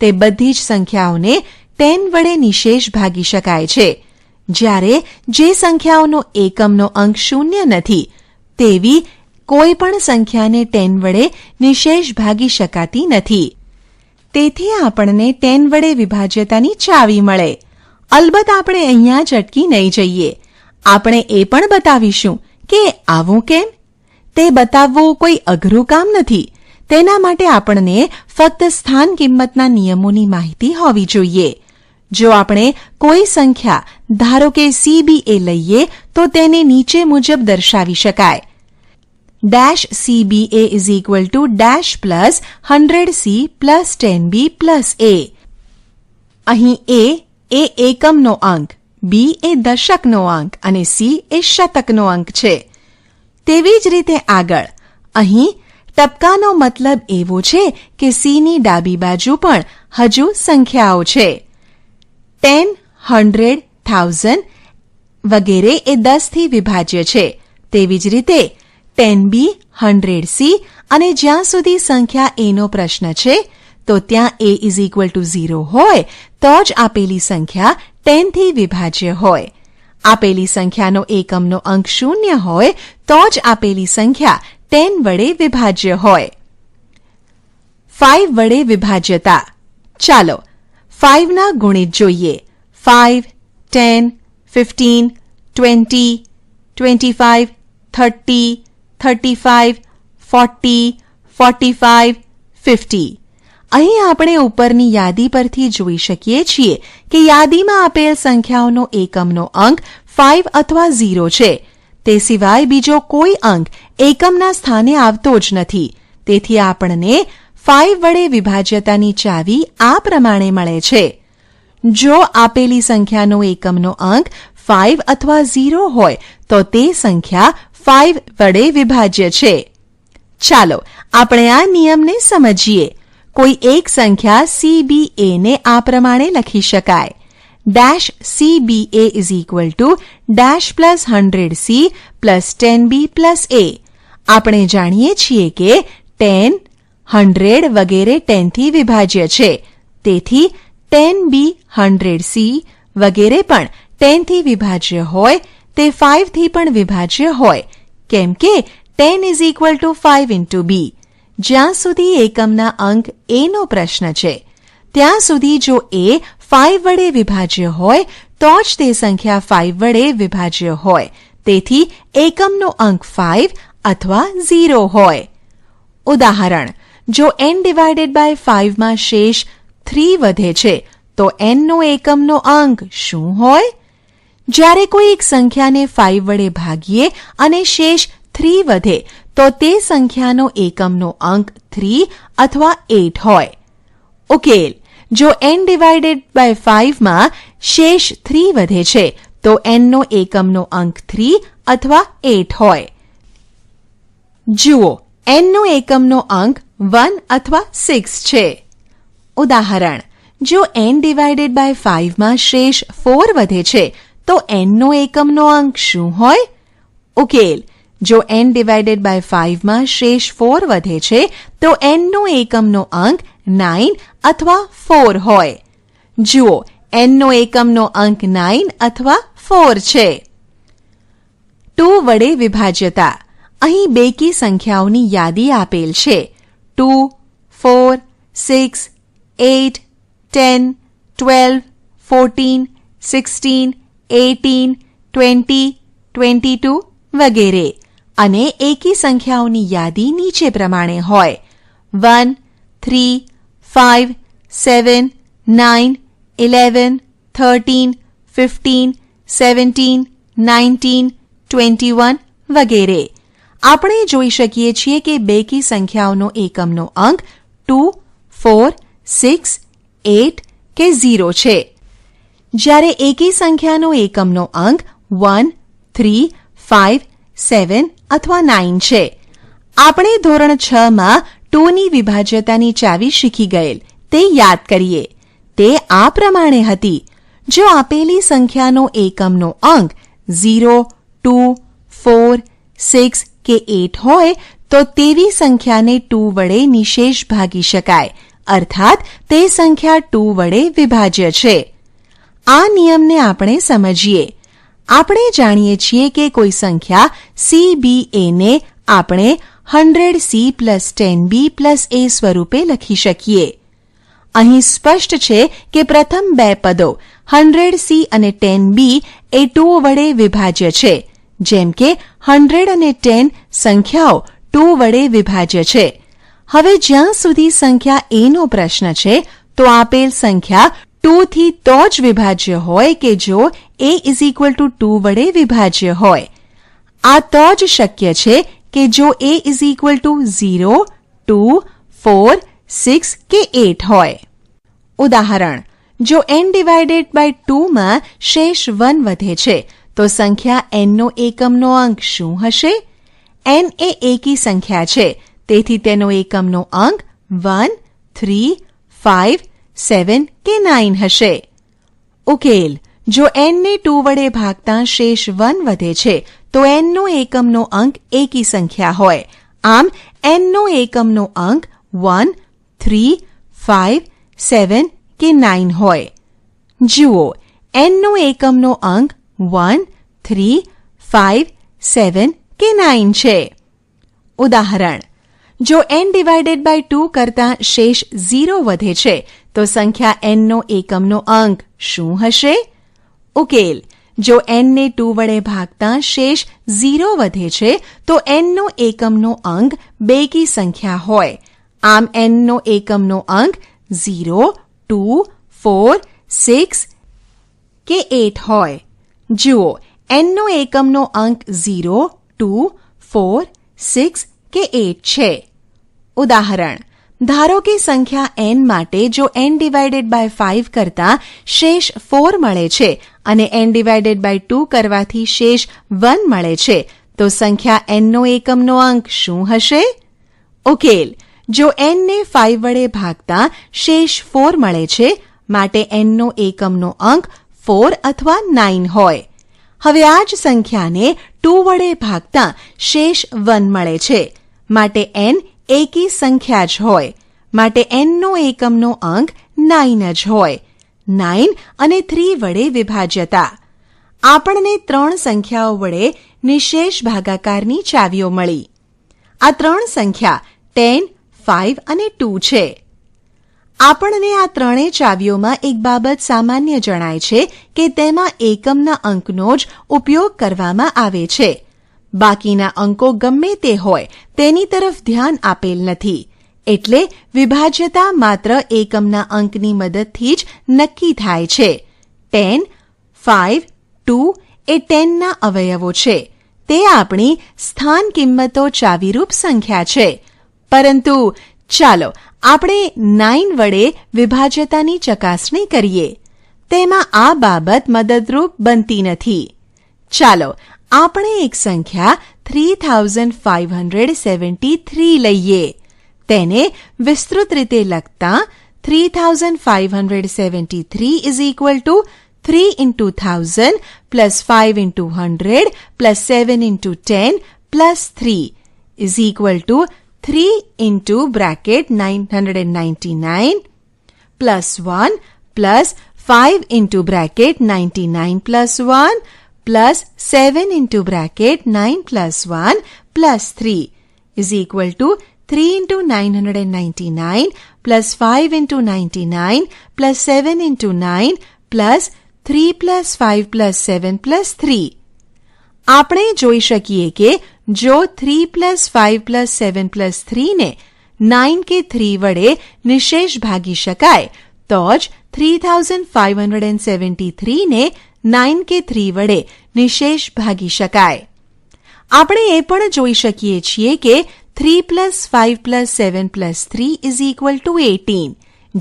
તે બધી જ સંખ્યાઓને 10 વડે નિશેષ ભાગી શકાય છે, જ્યારે જે સંખ્યાઓનો એકમનો અંક 0 નથી તેવી કોઈ પણ સંખ્યાને 10 વડે નિશેષ ભાગી શકાતી નથી. તેથી આપણને 10 વડે વિભાજ્યતાની ચાવી મળે. અલબત્ત આપણે અહીંયા જ અટકી નહીં જઈએ. આપણે એ પણ બતાવીશું કે આવું કેમ. તે બતાવવું કોઈ અઘરું કામ નથી. તેના માટે આપણને ફક્ત સ્થાન કિંમતના નિયમોની માહિતી હોવી જોઈએ. જો આપણે કોઈ સંખ્યા ધારો કે CBA લઈએ તો તેને નીચે મુજબ દર્શાવી શકાય. -CBA is equal to dash plus 100C plus 10B plus A. અહીં A એ એકમનો અંક, B એ દશકનો અંક અને C એ શતકનો અંક છે. તેવી જ રીતે આગળ અહીં ટપકાનો મતલબ એવો છે કે C ની ડાબી બાજુ પણ હજુ સંખ્યાઓ છે. 10, 100, 1000 વગેરે એ 10 થી વિભાજ્ય છે. તેવી જ રીતે 10B, 100C અને જ્યાં સુધી સંખ્યા a નો પ્રશ્ન છે તો ત્યાં a is equal to 0 હોય તો જ આપેલી સંખ્યા 10 થી વિભાજ્ય હોય. આપેલી સંખ્યાનો એકમનો અંક 0 હોય તો જ આપેલી સંખ્યા 10 વડે વિભાજ્ય હોય. 5 વડે વિભાજ્યતા. ચાલો 5 ના ગુણિત જોઈએ. 5, 10, 15, 20, 25, 30, 35, 40, 45, 50. અહીં આપણે ઉપરની યાદી પરથી જોઈ શકીએ છીએ કે યાદીમાં આપેલ સંખ્યાઓનો એકમનો અંક 5 અથવા 0 છે. તે સિવાય બીજો કોઈ અંક એકમના સ્થાને આવતો જ નથી. તેથી આપણને 5 વડે વિભાજ્યતાની ચાવી આ પ્રમાણે મળે છે. જો આપેલી સંખ્યાનો એકમનો અંક 5 અથવા 0 હોય તો તે સંખ્યા 5 વડે વિભાજ્ય છે. ચાલો આપણે આ નિયમને સમજીએ. કોઈ એક સંખ્યા CBA ને આ પ્રમાણે લખી શકાય. -CBA is equal to dash plus 100C plus 10B plus A. આપણે જાણીએ છીએ કે 10, 100 વગેરે 10 થી વિભાજ્ય છે. તેથી 10B, 100C વગેરે પણ 10 થી વિભાજ્ય હોય તે 5 થી પણ વિભાજ્ય હોય, કેમ કે 10 is equal to 5 into B. જ્યાં સુધી એકમના અંક a નો પ્રશ્ન છે ત્યાં સુધી જો a 5 વડે વિભાજ્ય હોય તો જ તે સંખ્યા 5 વડે વિભાજ્ય હોય. તેથી એકમનો અંક 5 અથવા 0 હોય. ઉદાહરણ, જો n ડિવાઇડેડ બાય 5 માં શેષ 3 વધે છે તો n નો એકમનો અંક શું હોય? જ્યારે કોઈ એક સંખ્યાને 5 વડે ભાગીએ અને શેષ 3 વધે તો તે સંખ્યાનો એકમનો અંક 3 અથવા 8 હોય. ઉકેલ, જો n ડિવાઇડેડ બાય 5 માં શેષ 3 વધે છે તો n નો એકમનો અંક 3 અથવા 8 હોય. જુઓ, n નો એકમનો અંક 1 અથવા 6 છે. ઉદાહરણ, જો n ડિવાઇડેડ બાય 5 માં શેષ 4 વધે છે તો n નો એકમનો અંક શું હોય? ઉકેલ, જો n ડિવાઇડેડ બાય 5 માં શેષ 4 વધે છે તો n નો એકમનો અંક 9 અથવા 4 હોય. જુઓ, n નો એકમનો અંક 9 અથવા 4 છે. 2 વડે વિભાજ્યતા. અહીં બેકી સંખ્યાઓની યાદી આપેલ છે. 2, 4, 6, 8, 10, 12, 14, 16, 18, 20, 22 વગેરે. અને એકી સંખ્યાઓની યાદી નીચે પ્રમાણે હોય: 1, 3, 5, 7, 9, 11, 13, 15, 17, 19, 21 વગેરે. આપણે જોઈ શકીએ છીએ કે બેકી સંખ્યાઓનો એકમનો અંક 2, 4, 6, 8 કે 0 છે, જ્યારે એકી સંખ્યાનો એકમનો અંક 1, 3, 5, 7 અથવા 9 છે. આપણે ધોરણ 6 માં 2ની વિભાજ્યતાની ચાવી શીખી ગયેલ તે યાદ કરીએ. તે આ પ્રમાણે હતી: જો આપેલી સંખ્યાનો એકમનો અંક 0, 2, 4, 6 કે 8 હોય તો તેવી સંખ્યાને 2 વડે નિશેષ ભાગી શકાય, અર્થાત તે સંખ્યા 2 વડે વિભાજ્ય છે. આ નિયમને આપણે સમજીએ. આપણે જાણીએ છીએ કે કોઈ સંખ્યા CBA ને આપણે 100C + 10B + A સ્વરૂપે લખી શકીએ. અહીં સ્પષ્ટ છે કે પ્રથમ બે પદો 100C અને 10B એ 2 વડે વિભાજ્ય છે, જેમ કે 100 અને 10 સંખ્યાઓ 2 વડે વિભાજ્ય છે. હવે જ્યાં સુધી સંખ્યા A નો પ્રશ્ન છે તો આપેલ સંખ્યા 2 થી તો જ વિભાજ્ય હોય કે જો A = 2 વડે વિભાજ્ય હોય. આ તો જ શક્ય છે કે જો A = 0, 2, 4, 6 કે 8 હોય. ઉદાહરણ, જો n ડિવાઇડેડ બાય 2 માં શેષ 1 વધે છે તો સંખ્યા n નો એકમનો અંક શું હશે? n એ એકી સંખ્યા છે, તેથી તેનો એકમનો અંક 1, 3, 5, 7 કે 9 હશે. ઉકેલ, જો n ને 2 વડે ભાગતા શેષ 1 વધે છે તો n નો એકમનો અંક એકી સંખ્યા હોય. આમ n નો એકમનો અંક 1, 3, 5, 7 કે 9 હોય. જુઓ, n નો એકમનો અંક 1, 3, 5, 7 કે 9 છે. ઉદાહરણ, જો n ડિવાઇડેડ બાય 2 કરતાં શેષ 0 વધે છે તો સંખ્યા n નો એકમનો અંક શું હશે? ઉકેલ, જો n ને 2 વડે ભાગતા શેષ 0 વધે છે તો n નો એકમનો અંક બેકી સંખ્યા હોય. આમ n નો એકમનો અંક 0, 2, 4, 6 કે 8 હોય. જુઓ, n નો એકમનો અંક 0, 2, 4, 6 કે 8 છે. ઉદાહરણ, ધારો કે સંખ્યા n માટે જો n ડિવાઇડેડ બાય 5 કરતાં શેષ 4 મળે છે અને n ડિવાઇડેડ બાય 2 કરવાથી શેષ 1 મળે છે તો સંખ્યા n નો એકમનો અંક શું હશે? ઉકેલ, જો n ને 5 વડે ભાગતા શેષ 4 મળે છે માટે n નો એકમનો અંક 4 અથવા 9 હોય. હવે આ જ સંખ્યાને 2 વડે ભાગતા શેષ 1 મળે છે માટે n એકી સંખ્યા જ હોય, માટે n નો એકમનો અંક 9 જ હોય. 9 અને 3 વડે વિભાજ્યતા. આપણને 3 સંખ્યાઓ વડે નિશેષ ભાગાકારની ચાવીઓ મળી. આ 3 સંખ્યા 10, 5 અને 2 છે. આપણને આ ત્રણેય ચાવીઓમાં એક બાબત સામાન્ય જણાય છે કે તેમાં એકમના અંકનો જ ઉપયોગ કરવામાં આવે છે. બાકીના અંકો ગમે તે હોય તેની તરફ ધ્યાન આપેલ નથી. એટલે વિભાજ્યતા માત્ર એકમના અંકની મદદથી જ નક્કી થાય છે. 10, 5, 2 એ 10ના અવયવો છે. તે આપણી સ્થાન કિંમતો ચાવીરૂપ સંખ્યા છે. પરંતુ ચાલો આપણે 9 વડે વિભાજ્યતાની ચકાસણી કરીએ. તેમાં આ બાબત મદદરૂપ બનતી નથી. ચાલો આપણે એક સંખ્યા 3573 લઈએ. તેને વિસ્તૃત રીતે લખતા 3573 is equal to 3 into 1000 plus 5 into 100 plus 7 into 10 plus 3 is equal to 3 into bracket 999 plus 1 plus 5 into bracket 99 plus 1 plus 7 into bracket 9 plus 1 plus 3 is equal to 3 into 999 plus 5 into 99 plus 7 into 9 plus 3 plus 5 plus 7 plus 3. આપણે જોઈ શકીએ કે જો 3 plus 5 plus 7 plus 3 ને 9 કે 3 વડે નિશેષ ભાગી શકાય તો જ 3573 ને 9 કે 3 વડે નિશેષ ભાગી શકાય. આપણે એ પણ જોઈ શકીએ છીએ કે 3 plus 5 plus 7 plus 3 is equal to 18,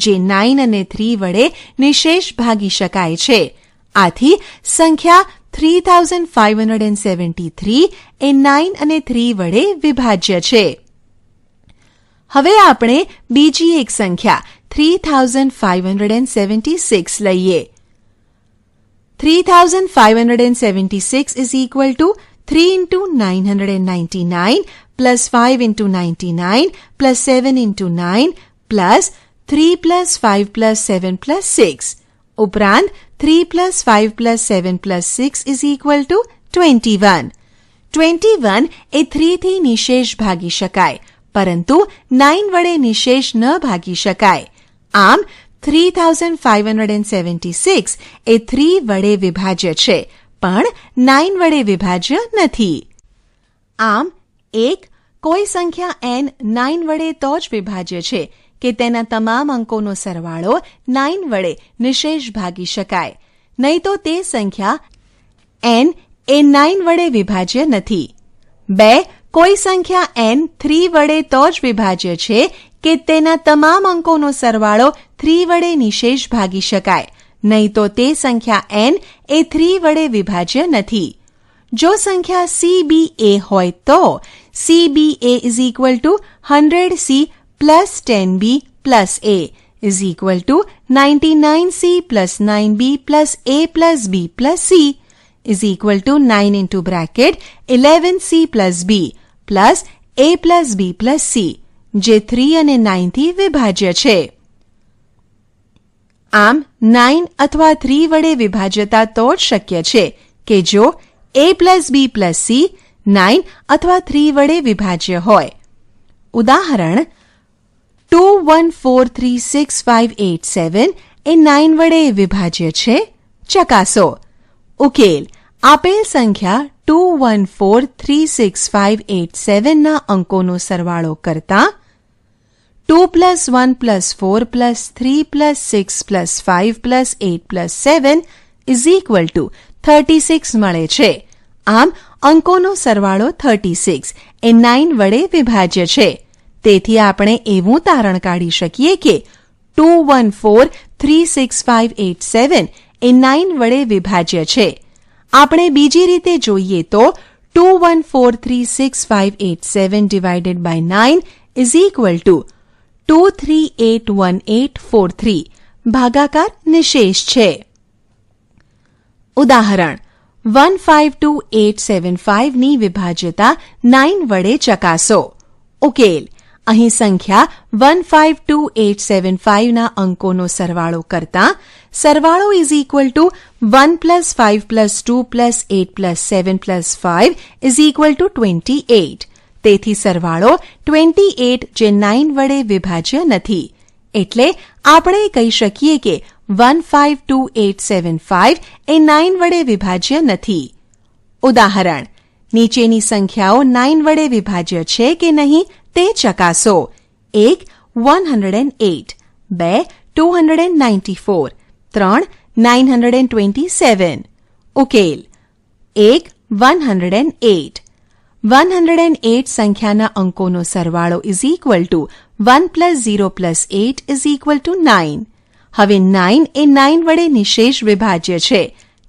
જે 9 અને 3 વડે નિશેષ ભાગી શકાય છે. આથી સંખ્યા 3573 એ 9 અને 3 વડે વિભાજ્ય છે. હવે આપણે બીજી એક સંખ્યા 3576 લઈએ. 3576 is equal to 3 into 999 plus 5 into 99 plus 7 into 9 plus 3 plus 5 plus 7 plus 6. ઉપરાંત 3 plus 5 plus 7 plus 6 is equal to 21. 21 એ 3 થી નિશેષ ભાગી શકાય, પરંતુ 9 વડે નિશેષ ન ભાગી શકાય. આમ 3576 એ 3 વડે વિભાજ્ય છે, પણ 9 વડે વિભાજ્ય નથી. આમ એક કોઈ સંખ્યા n 9 વડે તો જ વિભાજ્ય છે કે તેના તમામ અંકોનો સરવાળો 9 વડે નિશેષ ભાગી શકાય, નહીં તો તે સંખ્યા n એ 9 વડે વિભાજ્ય નથી. 2 કોઈ સંખ્યા n 3 વડે તો જ વિભાજ્ય છે કે તેના તમામ અંકોનો સરવાળો 3 વડે નિશેષ ભાગી શકાય, નહીં તો તે સંખ્યા n એ 3 વડે વિભાજ્ય નથી. જો સંખ્યા CBA હોય તો CBA is equal to 100C plus 10B plus A is equal to 99C plus 9B plus A plus B plus C is equal to 9 into bracket 11C plus B plus A plus B plus C, જે 3 અને 9 થી વિભાજ્ય છે. આમ 9 અથવા 3 વડે વિભાજ્યતા તો જ શક્ય છે કે જો A plus B plus C 9 અથવા 3 વડે વિભાજ્ય હોય. ઉદાહરણ 21436587 એ 9 વડે વિભાજ્ય છે. ચકાસો. ઉકેલ આપેલ સંખ્યા 21436587 ના અંકોનો સરવાળો કરતા 2 plus 1 plus 4 plus 3 plus 6 plus 5 plus 8 plus 7 is equal to 36 મળે છે. આમ અંકોનો સરવાળો 36 એ 9 વડે વિભાજ્ય છે. તેથી આપણે એવું તારણ કાઢી શકીએ કે 21436587 એ 9 વડે વિભાજ્ય છે. આપણે બીજી રીતે જોઈએ તો 21436587 divided by 9 is equal to 238143 ભાગાકાર નિશેષ છે. ઉદાહરણ 152875 ની વિભાજ્યતા 9 વડે ચકાસો. ઉકેલ અહીં સંખ્યા 152875 ના અંકોનો સરવાળો કરતા સરવાળો is equal to 1 plus 5 plus 2 plus 8 plus 7 plus 5 is equal to 28. તેથી સરવાળો 28 જે 9 વડે વિભાજ્ય નથી. એટલે આપણે કહી શકીએ કે 152875 એ 9 વડે વિભાજ્ય નથી. ઉદાહરણ નીચેની સંખ્યાઓ 9 વડે વિભાજ્ય છે કે નહીં તે ચકાસો. 1 108, 2 294, 3 927. ઉકેલ 1 108. 108 સંખ્યાના અંકોનો સરવાળો is equal to 1 plus 0 plus 8 is equal to 9. હવે 9 એ 9 વડે નિશેષ વિભાજ્ય છે,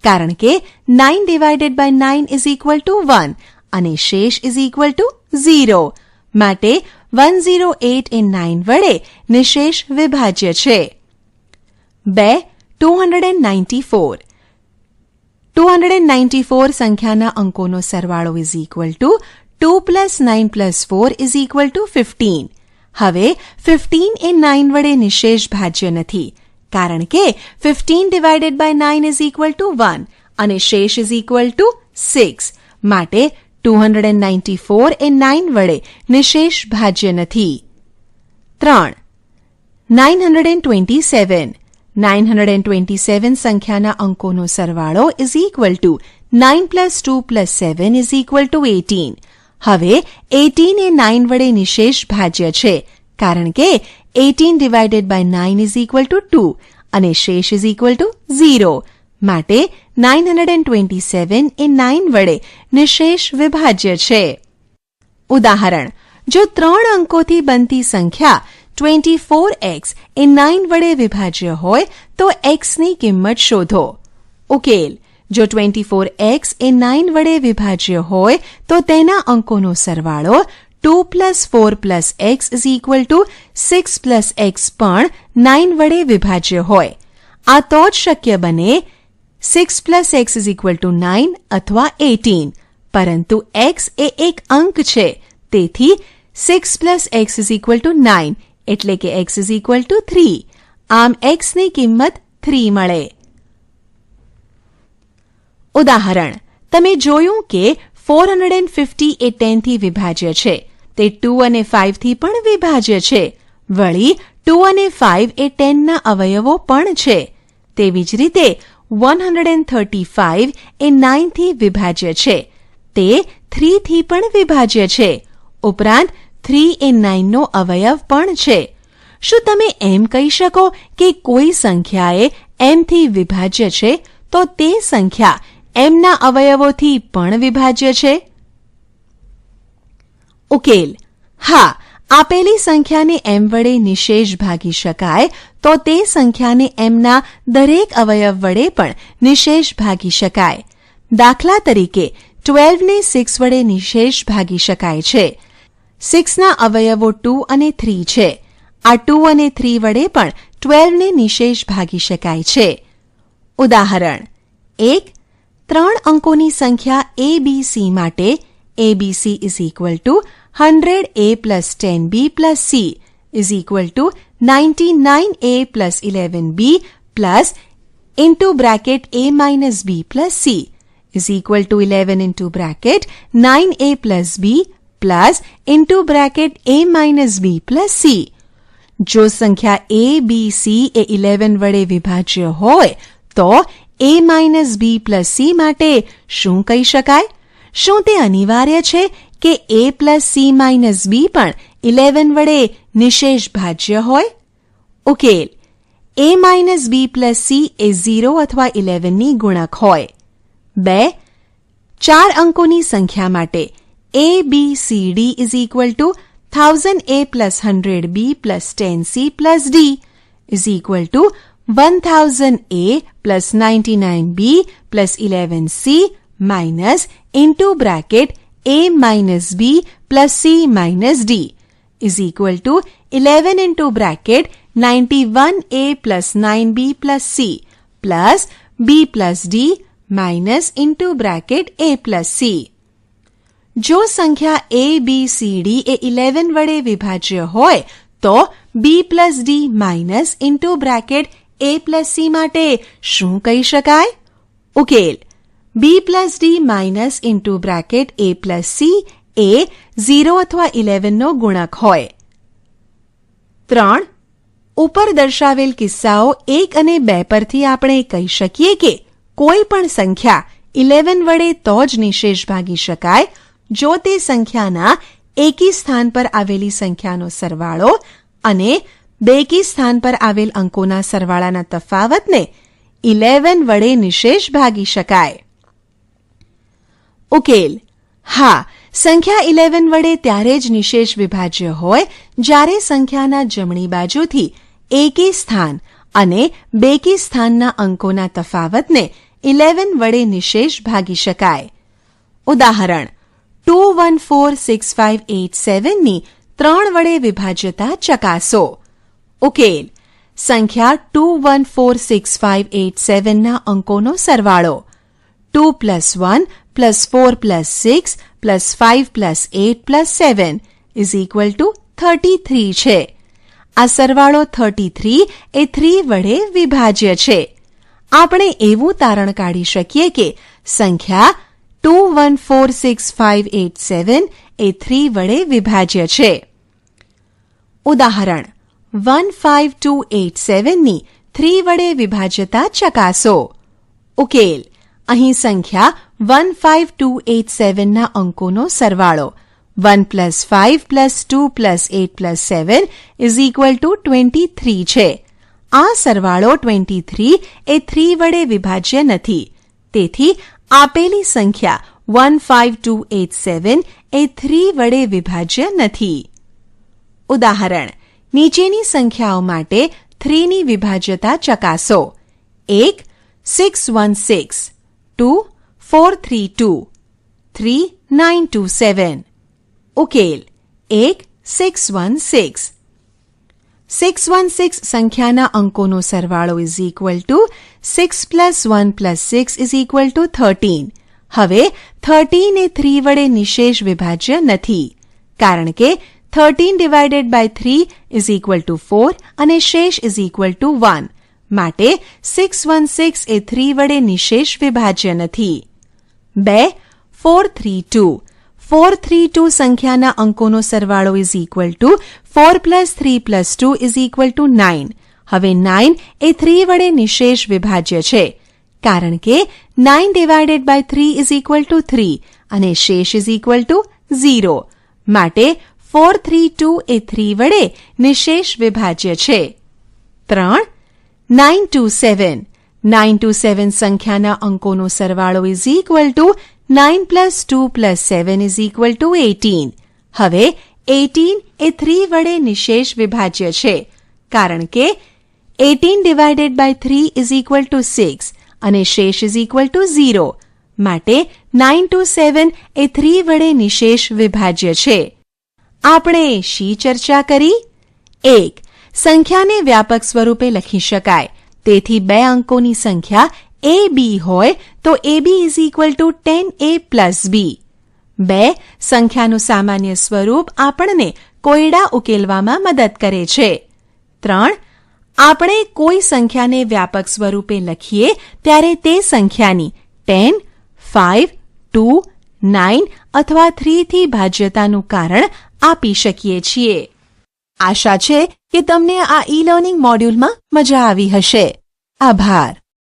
કારણ કે 9 divided by 9 is equal to 1 અને શેષ ઇઝ ઇક્વલ ટુ 0. માટે 108 એ 9 વડે નિશેષ વિભાજ્ય છે. 2. 294. 294 સંખ્યાના અંકોનો સરવાળો is equal to 2 + 9 + 4 is equal two 15. હવે 15 એ 9 વડે નિશેષ ભાજ્ય નથી, કારણ કે 15 divided by 9 is equal to 1 અને શેષ ઇઝ ઇક્વલ ટુ 6. માટે 294 એ 9 વડે નિશેષ ભાજ્ય નથી. 3. 927. 927 સંખ્યાના અંકોનો સરવાળો is equal two 9 + 2 + 7 is equal two 18. હવે 18 એ 9 વડે નિશેષ ભાજ્ય છે, કારણ કે 18 divided by 9 is equal to 2 અને શેષ ઇઝ ઇક્વલ ટુ 0. માટે 927 એ 9 વડે નિશેષ વિભાજ્ય છે. ઉદાહરણ: જો 3 અંકોથી બનતી સંખ્યા 24x એ 9 વડે વિભાજ્ય હોય તો x ની કિંમત શોધો. ઉકેલ: જો 24x એ 9 વડે વિભાજ્ય હોય તો તેના અંકોનો સરવાળો 2 + 4 + x is equal two 6 + x પણ 9 વડે વિભાજ્ય હોય. આ તો જ શક્ય બને 6 + x ઇઝ ઇક્વલ ટુ 9 અથવા 18. પરંતુ x એ એક અંક છે, તેથી 6 + x ઇઝ ઇક્વલ ટુ 9 એટલે કે x ઇઝ ઇક્વલ ટુ 3. આમ x ની કિંમત 3 મળે. ઉદાહરણ: તમે જોયું કે 450 એ 10 થી વિભાજ્ય છે, તે 2 અને 5 થી પણ વિભાજ્ય છે. વળી 2 અને 5 એ 10 ના અવયવો પણ છે. તેવી જ રીતે 135 એ 9 થી વિભાજ્ય છે, તે 3 થી પણ વિભાજ્ય છે. ઉપરાંત 3 એ 9 નો અવયવ પણ છે. શું તમે એમ કહી શકો કે કોઈ સંખ્યા એ m થી વિભાજ્ય છે તો તે સંખ્યા m ના અવયવોથી પણ વિભાજ્ય છે? ઉકેલ: હા, આપેલી સંખ્યાને m વડે નિશેષ ભાગી શકાય તો તે સંખ્યાને m ના દરેક અવયવ વડે પણ નિશેષ ભાગી શકાય. દાખલા તરીકે 12 ને 6 વડે નિશેષ ભાગી શકાય છે. 6 ના અવયવો 2 અને 3 છે. આ 2 અને 3 વડે પણ 12 ને નિશેષ ભાગી શકાય છે. ઉદાહરણ: 1. 3 અંકોની સંખ્યા ABC માટે ABC is equal two 100a + 10b + c is equal two 99a + 11b plus into bracket a - b + c is equal two 11 into bracket 9a + b plus into bracket a - b + c. જો સંખ્યા ABC એ 11 વડે વિભાજ્ય હોય તો a - b + c માટે શું કહી શકાય? શું તે અનિવાર્ય છે કે a + c - b પણ 11 વડે નિશેષ ભાજ્ય હોય? ઉકેલ: a - b + c એ 0 અથવા 11 ની ગુણક હોય. 2. 4 અંકોની સંખ્યા માટે ABCD is equal two 1000a + 100b + 10c + d is equal two 1000a + 99b + 11c minus into bracket a - b + c - d is equal two 11 into bracket 91a + 9b + c plus b + d minus into bracket a + c. જો સંખ્યા ABCD એ 11 વડે વિભાજ્ય હોય તો b + d minus into bracket a + c માટે શું કહી શકાય? ઉકેલ: b + d minus into bracket a + c એ 0 અથવા 11 નો ગુણક હોય. 3. ઉપર દર્શાવેલ કિસ્સાઓ 1 અને 2 પરથી આપણે કહી શકીએ કે કોઈ પણ સંખ્યા 11 વડે તો જ નિશેષ ભાગી શકાય જો તે સંખ્યાના એકી સ્થાન પર આવેલી સંખ્યાનો સરવાળો અને બેકી સ્થાન પર આવેલ અંકોના સરવાળાના તફાવતને 11 વડે નિશેષ ભાગી શકાય. ઉકેલ: હા, સંખ્યા 11 વડે ત્યારે જ નિશેષ વિભાજ્ય હોય જ્યારે સંખ્યાના જમણી બાજુથી એકી સ્થાન અને બેકી સ્થાનના અંકોના તફાવતને 11 વડે નિશેષ ભાગી શકાય. ઉદાહરણ: 214658 ની 3 વડે વિભાજ્યતા ચકાસો. ઉકેલ: સંખ્યા 214658 ના અંકોનો સરવાળો 2 + 1 + 4 + 6 + 5 + 8 + 7 = 33 છે. આ સરવાળો 33 એ 3 વડે વિભાજ્ય છે. આપણે એવું તારણ કાઢી શકીએ કે સંખ્યા 214658 એ 3 વડે વિભાજ્ય છે. ઉદાહરણ: 15287 ની 3 વડે વિભાજ્યતા ચકાસો. ઉકેલ: અહીં સંખ્યા 15287 ના અંકોનો સરવાળો 1 + 5 + 2 + 8 + 7 = 23 છે. આ સરવાળો 23 એ 3 વડે વિભાજ્ય નથી. તેથી આપેલી સંખ્યા 15287 એ 3 વડે વિભાજ્ય નથી. ઉદાહરણ: નીચેની સંખ્યાઓ માટે 3 ની વિભાજ્યતા ચકાસો. 1 616 2 432 3 927. ઉકેલ: 1 616. 616 સંખ્યાના અંકોનો સરવાળો = 6 + 1 + 6 = 13. હવે 13 એ 3 વડે નિશેષ વિભાજ્ય નથી, કારણ કે 13/3 = 4 અને શેષ = 1. માટે 616 એ 3 વડે નિશેષ વિભાજ્ય નથી. 2 432. 432 સંખ્યાના અંકોનો સરવાળો = 4 + 3 + 2 = 9. હવે 9 એ 3 વડે નિશેષ વિભાજ્ય છે, કારણ કે 9/3 = 3 અને શેષ = 0. માટે 432 એ 3 વડે નિશેષ વિભાજ્ય છે. 3 927. 927 સંખ્યાના અંકોનો સરવાળો = 9 + 2 + 7 = 18. હવે 18 એ 3 વડે નિશેષ વિભાજ્ય છે, કારણ કે 18/3 = 6 અને શેષ = 0. માટે 927 એ 3 વડે નિશેષ વિભાજ્ય છે. આપણે શી ચર્ચા કરી? 1. સંખ્યાને વ્યાપક સ્વરૂપે લખી શકાય. તેથી 2 અંકોની સંખ્યા AB હોય તો AB = 10A + B. 2. સંખ્યાનું સામાન્ય સ્વરૂપ આપણને કોયડા ઉકેલવામાં મદદ કરે છે. 3. આપણે કોઈ સંખ્યાને વ્યાપક સ્વરૂપે લખીએ ત્યારે તે સંખ્યાની 10, 5, 2, 9 અથવા 3 થી ભાજ્યતાનું કારણ આપી શકીએ છીએ. આશા છે કે તમને આ ઈ-લર્નિંગ મોડ્યુલમાં મજા આવી હશે. આભાર.